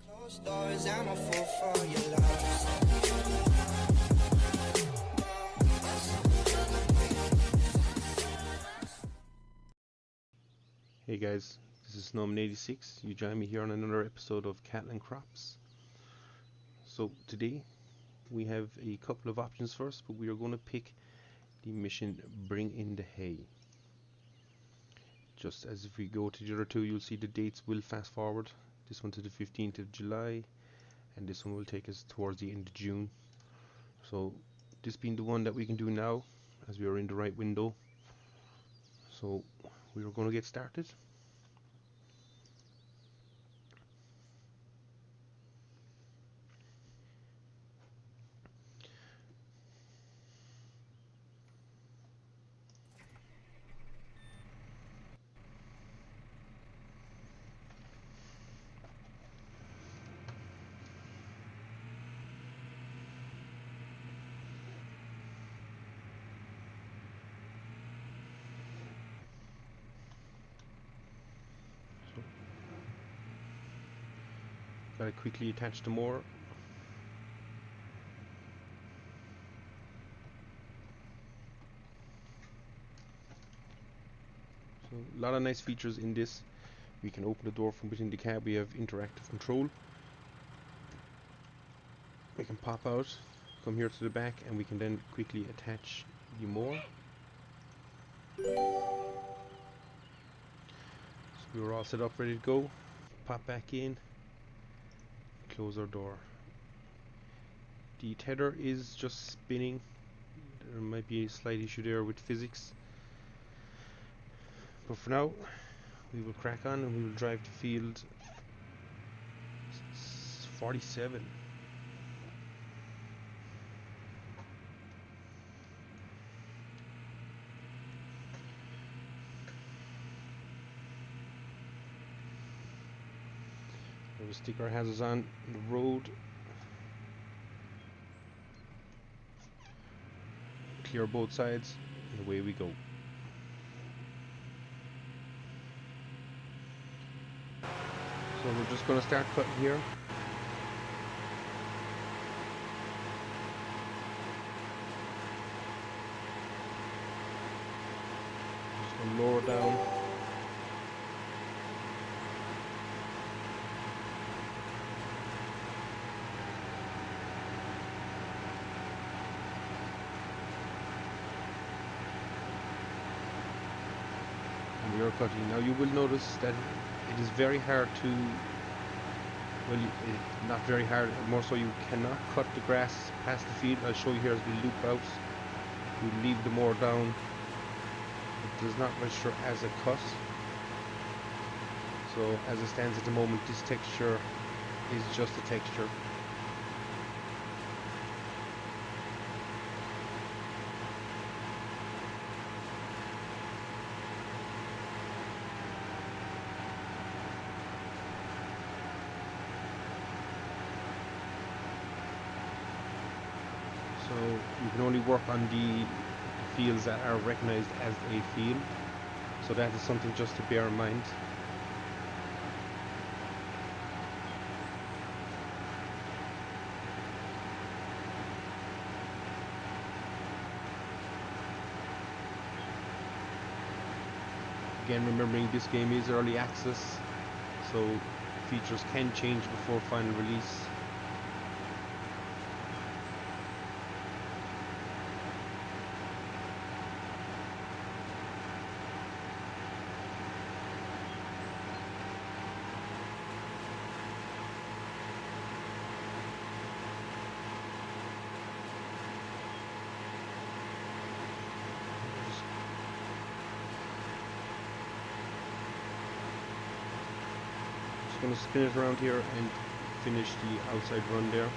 Closed doors, I'm a fool for your love. Hey guys, this is Snowman86. You join me here on another episode of Cattle and Crops. So today we have a couple of options first, but we are going to pick the mission Bring in the Hay. Just as if we go to the other two, you'll see the dates will fast forward. This one to the 15th of July, and this one will take us towards the end of June. So this being the one that we can do now, as we are in the right window. So we are going to get started. Gotta quickly attach the mower. So a lot of nice features in this. We can open the door from within the cab. We have interactive control. We can pop out, come here to the back, and we can then quickly attach the mower. So we're all set up, ready to go. Pop back in, close our door. The tether is just spinning. There might be a slight issue there with physics, but for now we will crack on and we will drive to field 47. We'll stick our hazards on the road, clear both sides, and away we go. So we're just going to start cutting here. Just going to lower down. And we are cutting. Now you will notice that it is very hard to, well, not very hard, more so you cannot cut the grass past the field. I'll show you here as we loop out. We leave the mower down. It does not register as a cut. So as it stands at the moment, this texture is just a texture. So you can only work on the fields that are recognized as a field. So that is something just to bear in mind. Again, remembering this game is early access, so features can change before final release. Going to spin it around here and finish the outside run there.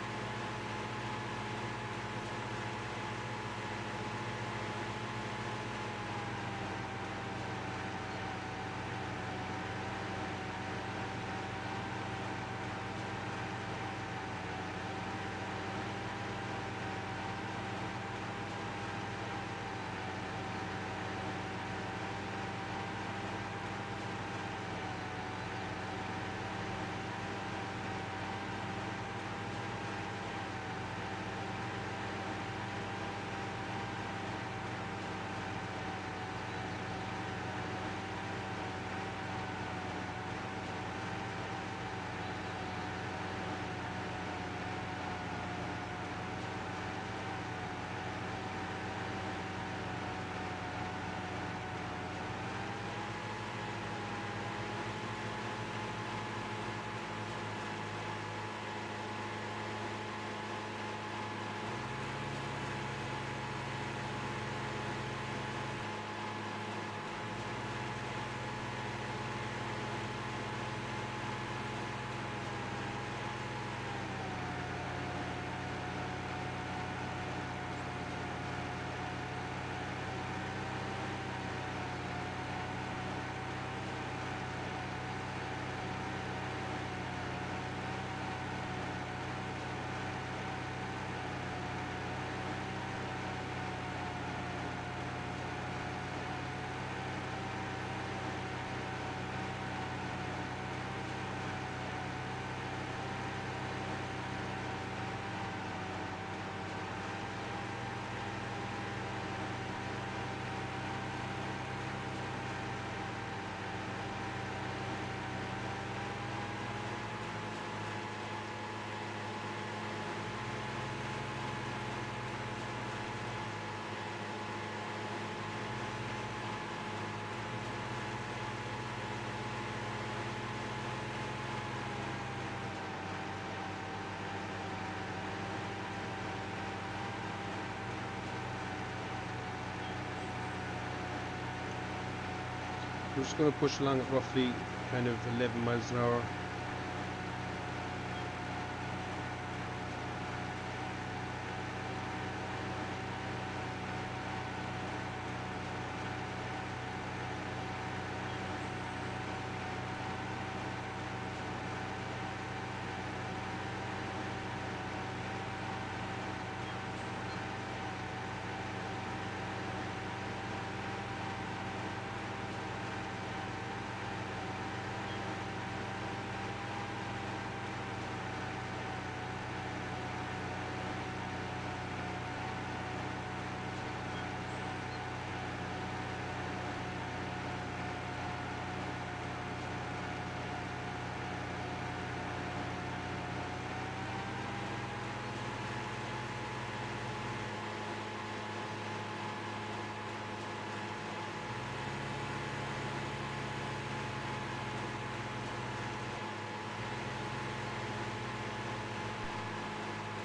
We're just going to push along at roughly kind of 11 miles an hour.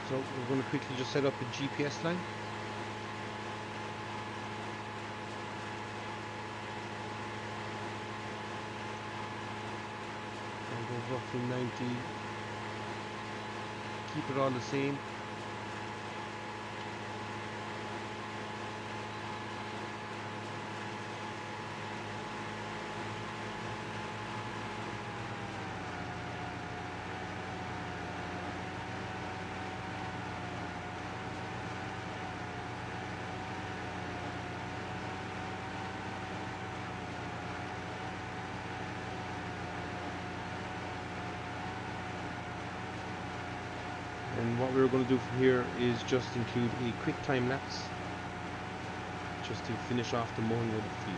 So we're going to quickly just set up a GPS line. I'll go roughly 90. Keep it all the same. And what we're going to do from here is just include a quick time lapse just to finish off the mowing of the field.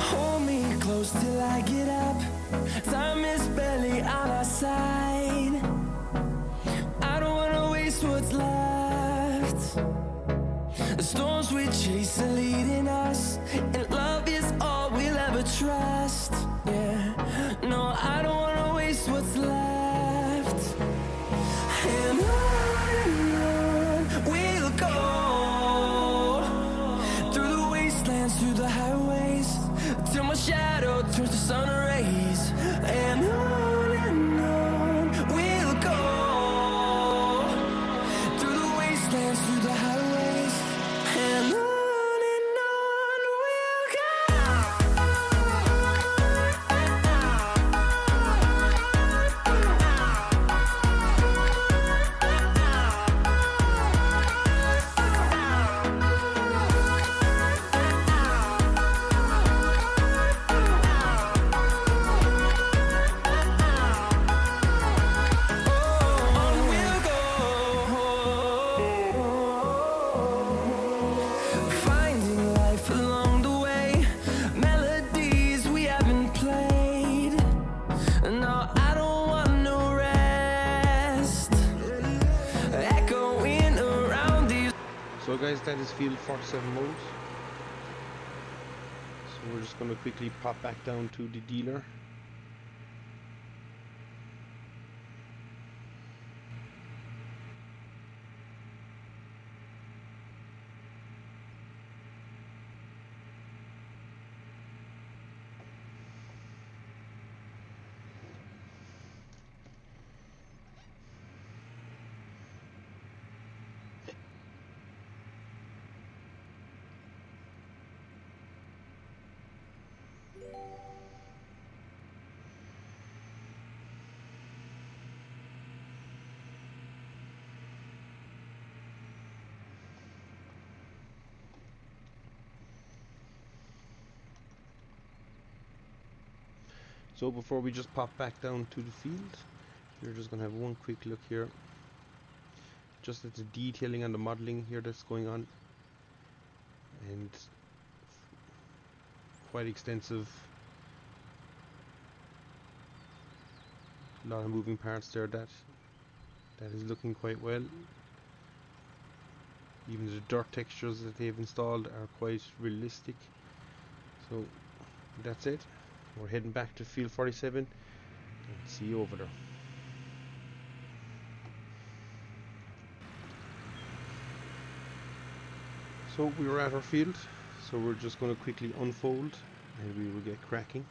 Hold me close till I get up. Time is barely on our side. I don't wanna waste what's left. The storms we chase are leading us, and love is all we'll ever trust. Yeah, no, I don't wanna waste what's left. And on we'll go, through the wastelands, through the highways, till my shadow turns to sun rays. And on we'll go, through the wastelands, through the highways, and on we'll go. Finding life along the way, melodies we haven't played. No, I don't want no rest, echoing around these. So guys, that is field 47 mode. So we're just going to quickly pop back down to the dealer. So before we just pop back down to the field, we're just going to have one quick look here just at the detailing and the modeling here that's going on, and quite extensive, a lot of moving parts there. That is looking quite well. Even the dirt textures that they've installed are quite realistic. So that's it. We're heading back to field 47 and see you over there. So we were at our field, so we're just going to quickly unfold and we will get cracking.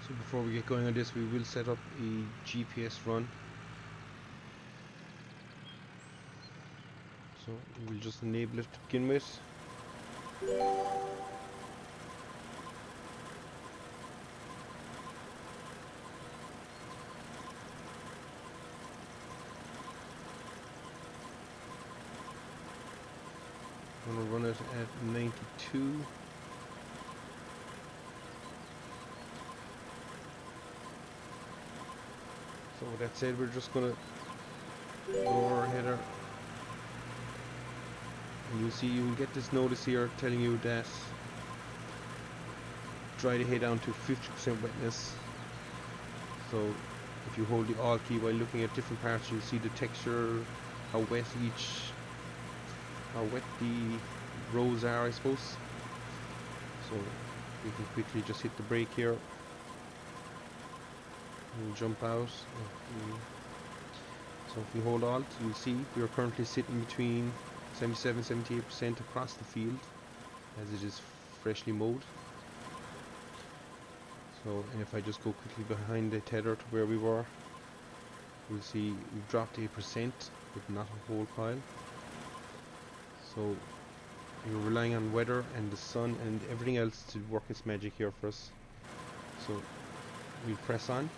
So before we get going on this, we will set up a GPS run. So we'll just enable it to begin with. I'm going to run it at 92. So with that said, we're just going to go over our header, and you'll see, you will get this notice here telling you that dry the hay down to 50% wetness. So if you hold the Alt key while looking at different parts, you'll see the texture how wet the rows are, I suppose. So we can quickly just hit the brake here and jump out. So if we hold Alt, you'll see we are currently sitting between 77-78% across the field as it is freshly mowed. So, and if I just go quickly behind the tether to where we were, you'll see we've dropped 8%, but not a whole pile. So we're relying on weather and the sun and everything else to work its magic here for us. So we'll press on.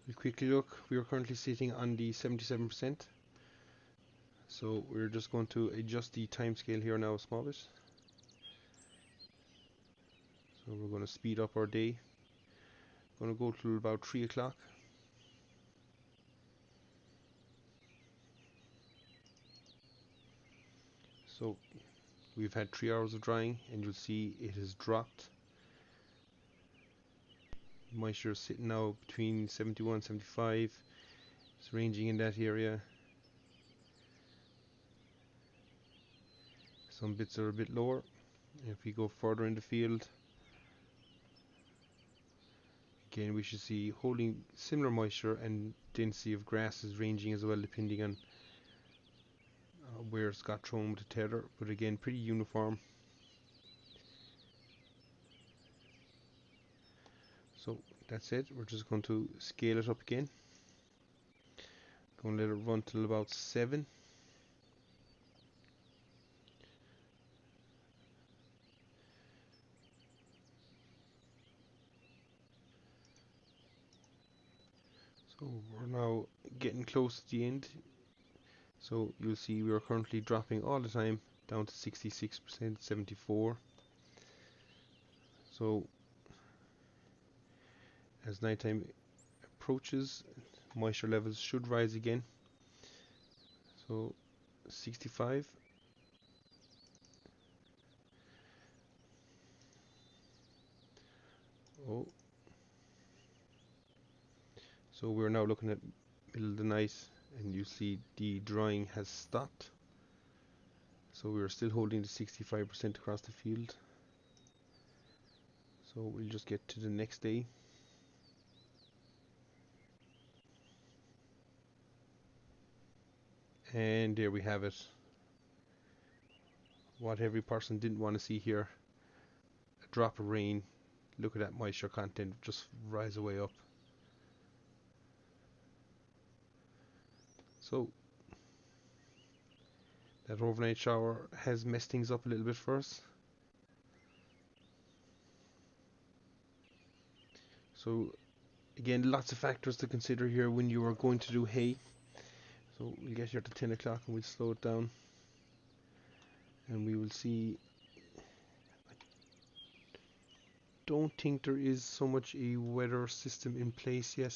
We'll quickly look. We are currently sitting on the 77%. So we're just going to adjust the time scale here now a small bit. So we're going to speed up our day. Going to go till about 3 o'clock. So we've had 3 hours of drying and you'll see it has dropped. Moisture is sitting now between 71-75. It's ranging in that area. Some bits are a bit lower. If we go further in the field, again we should see holding similar moisture, and density of grass is ranging as well depending on where it's got thrown with the tether, but again pretty uniform. So that's it. We're just going to scale it up again. Going to let it run till about 7. So we're now getting close to the end. So you'll see we are currently dropping all the time down to 66%, 74. So as nighttime approaches, moisture levels should rise again. So 65. Oh. So we're now looking at middle of the night and you see the drying has stopped. So we're still holding the 65% across the field. So we'll just get to the next day. And there we have it. what every person didn't want to see here. A drop of rain. Look at that moisture content just rise away up. So that overnight shower has messed things up a little bit for us. So again, lots of factors to consider here when you are going to do hay. So we'll get here to 10 o'clock and we'll slow it down. And we will see. I don't think there is so much a weather system in place yet.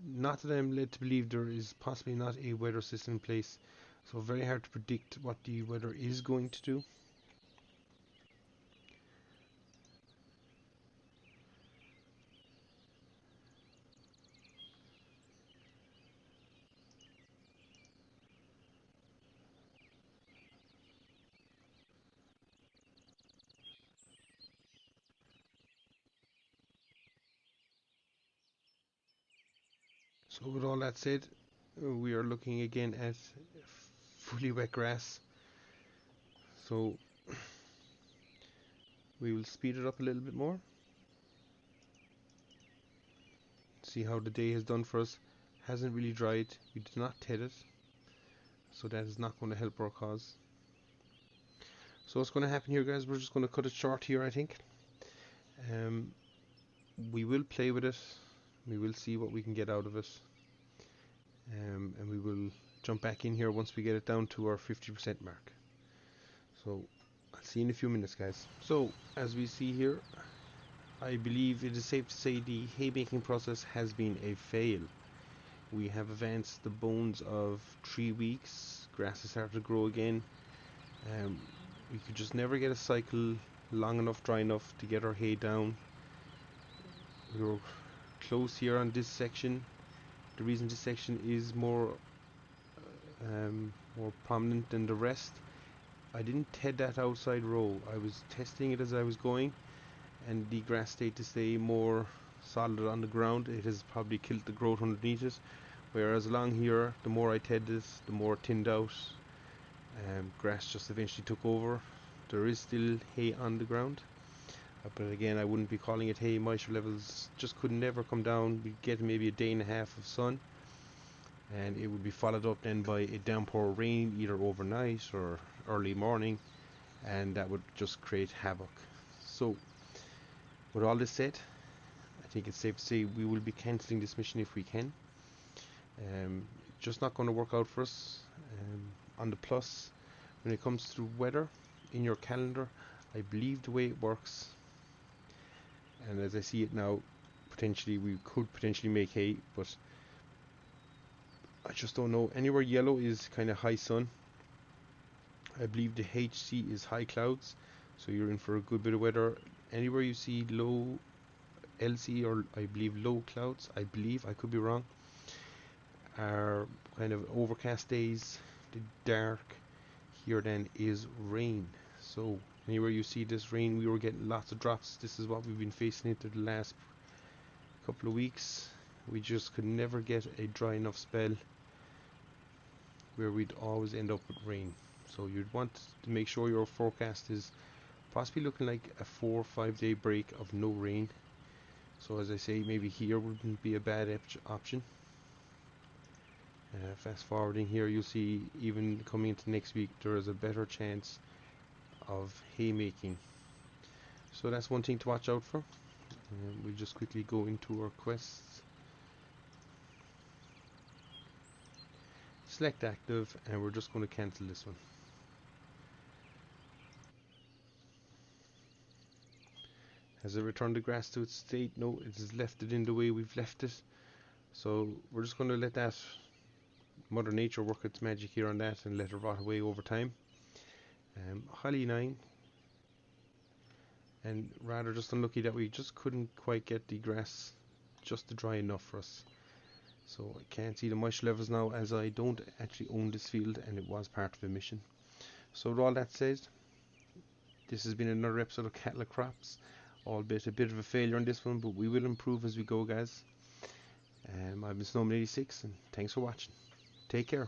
Not that I'm led to believe there is possibly not a weather system in place. So very hard to predict what the weather is going to do. So with all that said, we are looking again at fully wet grass. So we will speed it up a little bit more. See how the day has done for us. Hasn't really dried. We did not ted it. So that is not going to help our cause. So what's going to happen here, guys, we're just going to cut it short here, I think. We will play with it. We will see what we can get out of it. And we will jump back in here once we get it down to our 50% mark. So I'll see you in a few minutes, guys. So as we see here, I believe it is safe to say the haymaking process has been a fail. We have advanced the bones of 3 weeks. Grass has started to grow again. We could just never get a cycle long enough, dry enough to get our hay down. We were close here on this section. The reason this section is more prominent than the rest, I didn't ted that outside row. I was testing it as I was going, and the grass stayed to stay more solid on the ground. It has probably killed the growth underneath it. Whereas along here, the more I ted this, the more it thinned out. Grass just eventually took over. There is still hay on the ground, but again, I wouldn't be calling it hay. Moisture levels just could never come down. We get maybe a day and a half of sun, and it would be followed up then by a downpour of rain either overnight or early morning, and that would just create havoc. So with all this said, I think it's safe to say we will be cancelling this mission if we can. Just not going to work out for us. On the plus, when it comes to weather in your calendar, I believe the way it works, and as I see it now, potentially we could potentially make hay, but I just don't know. Anywhere yellow is kind of high sun. I believe the HC is high clouds, so you're in for a good bit of weather. Anywhere you see low LC, or I believe low clouds, I believe, I could be wrong, are kind of overcast days. The dark here then is rain. So anywhere you see this rain, we were getting lots of drops. This is what we've been facing into the last couple of weeks. We just could never get a dry enough spell where we'd always end up with rain. So you'd want to make sure your forecast is possibly looking like a 4 or 5 day break of no rain. So as I say, maybe here wouldn't be a bad option. Fast forwarding here, you'll see even coming into next week there is a better chance of haymaking. So that's one thing to watch out for. We'll just quickly go into our quests. Select active, and we're just going to cancel this one. Has it returned the grass to its state? No, it has left it in the way we've left it. So we're just going to let that Mother Nature work its magic here on that and let it rot away over time. Highly 9, and rather just unlucky that we just couldn't quite get the grass just to dry enough for us. So I can't see the moisture levels now, as I don't actually own this field and it was part of a mission. So with all that said, this has been another episode of Cattle Crops, albeit a bit of a failure on this one, but we will improve as we go, guys. I've been Snowman86, and thanks for watching. Take care.